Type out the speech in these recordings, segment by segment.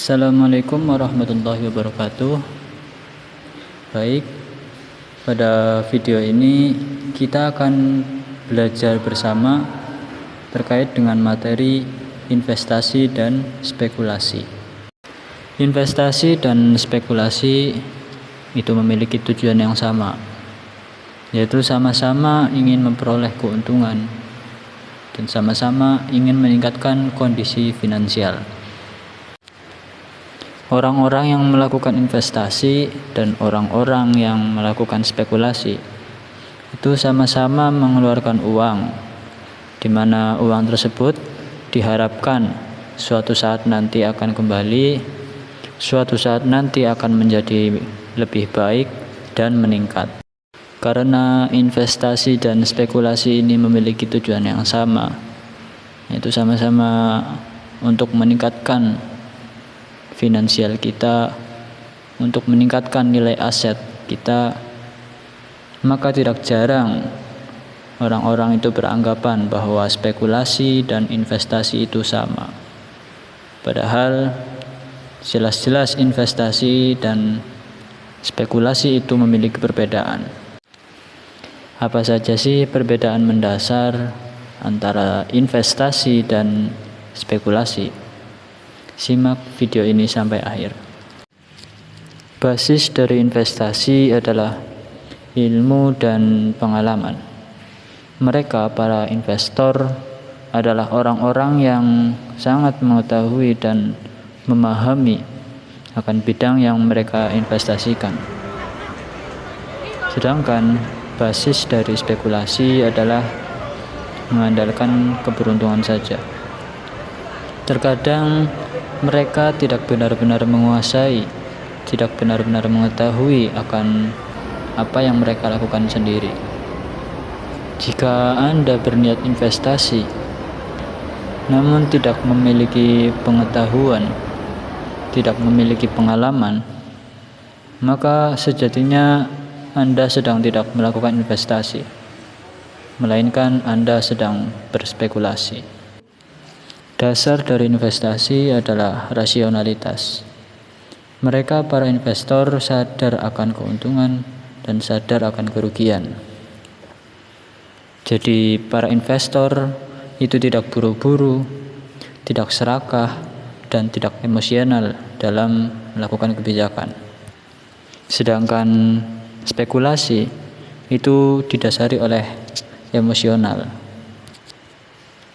Assalamualaikum warahmatullahi wabarakatuh. Baik, pada video ini kita akan belajar bersama terkait dengan materi investasi dan spekulasi. Investasi dan spekulasi itu memiliki tujuan yang sama, yaitu sama-sama ingin memperoleh keuntungan dan sama-sama ingin meningkatkan kondisi finansial. Orang-orang yang melakukan investasi dan orang-orang yang melakukan spekulasi itu sama-sama mengeluarkan uang, di mana uang tersebut diharapkan suatu saat nanti akan kembali, suatu saat nanti akan menjadi lebih baik dan meningkat. Karena investasi dan spekulasi ini memiliki tujuan yang sama, yaitu sama-sama untuk meningkatkan finansial kita, untuk meningkatkan nilai aset kita, maka tidak jarang orang-orang itu beranggapan bahwa spekulasi dan investasi itu sama. Padahal jelas-jelas investasi dan spekulasi itu memiliki perbedaan. Apa saja sih perbedaan mendasar antara investasi dan spekulasi? Simak video ini sampai akhir. Basis dari investasi adalah ilmu dan pengalaman. Mereka, para investor, adalah orang-orang yang sangat mengetahui dan memahami akan bidang yang mereka investasikan. Sedangkan basis dari spekulasi adalah mengandalkan keberuntungan saja. Terkadang mereka tidak benar-benar menguasai, tidak benar-benar mengetahui akan apa yang mereka lakukan sendiri. Jika Anda berniat investasi, namun tidak memiliki pengetahuan, tidak memiliki pengalaman, maka sejatinya Anda sedang tidak melakukan investasi, melainkan Anda sedang berspekulasi. Dasar dari investasi adalah rasionalitas. Mereka, para investor, sadar akan keuntungan dan sadar akan kerugian. Jadi para investor itu tidak buru-buru, tidak serakah, dan tidak emosional dalam melakukan kebijakan. Sedangkan spekulasi itu didasari oleh emosional.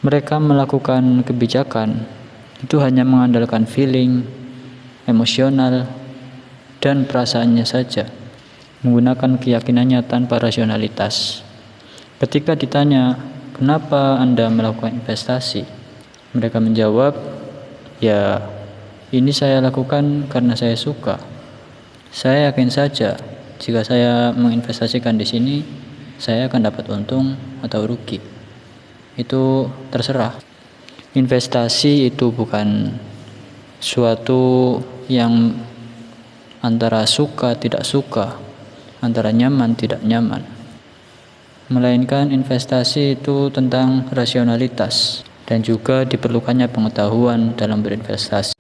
Mereka melakukan kebijakan itu hanya mengandalkan feeling, emosional, dan perasaannya saja, menggunakan keyakinannya tanpa rasionalitas. Ketika ditanya, kenapa Anda melakukan investasi? Mereka menjawab, ya ini saya lakukan karena saya suka. Saya yakin saja jika saya menginvestasikan di sini, saya akan dapat untung atau rugi. Itu terserah. Investasi itu bukan suatu yang antara suka tidak suka, antara nyaman tidak nyaman, melainkan investasi itu tentang rasionalitas dan juga diperlukannya pengetahuan dalam berinvestasi.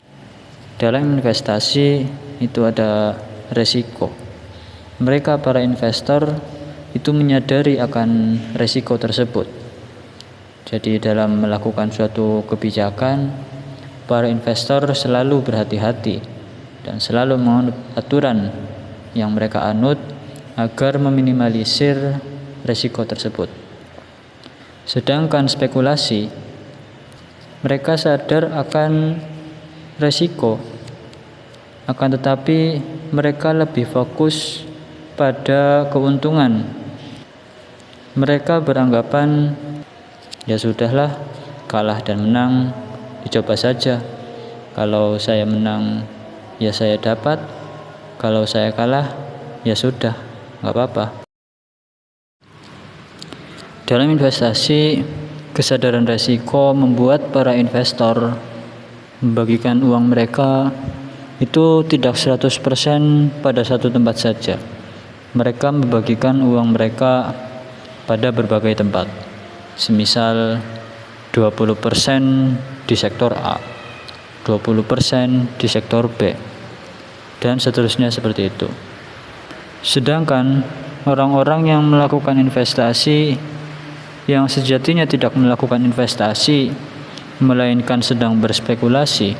Dalam investasi itu ada resiko. Mereka, para investor, itu menyadari akan resiko tersebut. Jadi dalam melakukan suatu kebijakan, para investor selalu berhati-hati dan selalu menganut aturan yang mereka anut agar meminimalisir risiko tersebut. Sedangkan spekulasi, mereka sadar akan risiko, akan tetapi mereka lebih fokus pada keuntungan. Mereka beranggapan, ya sudahlah, kalah dan menang dicoba saja. Kalau saya menang, ya saya dapat. Kalau saya kalah, ya sudah, nggak apa-apa. Dalam investasi, kesadaran resiko membuat para investor membagikan uang mereka itu tidak 100% pada satu tempat saja. Mereka membagikan uang mereka pada berbagai tempat. Semisal 20% di sektor A, 20% di sektor B, dan seterusnya seperti itu. Sedangkan orang-orang yang melakukan investasi yang sejatinya tidak melakukan investasi melainkan sedang berspekulasi,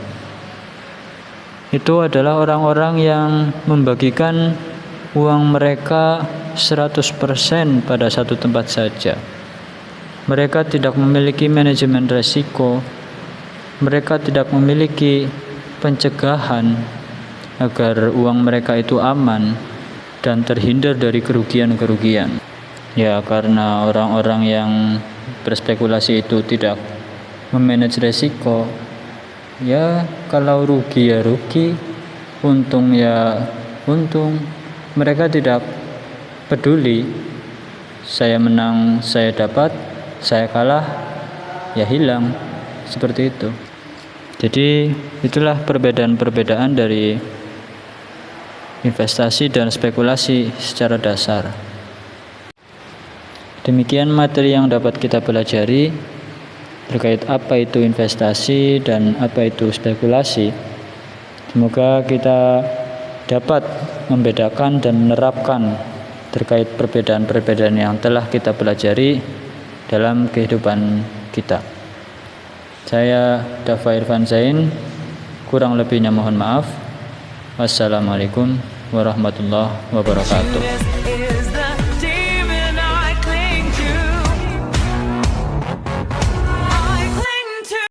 itu adalah orang-orang yang membagikan uang mereka 100% pada satu tempat saja. Mereka tidak memiliki manajemen resiko, mereka tidak memiliki pencegahan agar uang mereka itu aman dan terhindar dari kerugian-kerugian. Ya, karena orang-orang yang berspekulasi itu tidak memanage resiko, ya kalau rugi ya rugi, untung ya untung. Mereka tidak peduli, saya menang saya dapat, saya kalah ya hilang, seperti itu. Jadi itulah perbedaan-perbedaan dari investasi dan spekulasi secara dasar. Demikian materi yang dapat kita pelajari terkait apa itu investasi dan apa itu spekulasi. Semoga kita dapat membedakan dan menerapkan terkait perbedaan-perbedaan yang telah kita pelajari dalam kehidupan kita. Saya Dafa Irfan Zain, kurang lebihnya mohon maaf. Wassalamualaikum warahmatullahi wabarakatuh.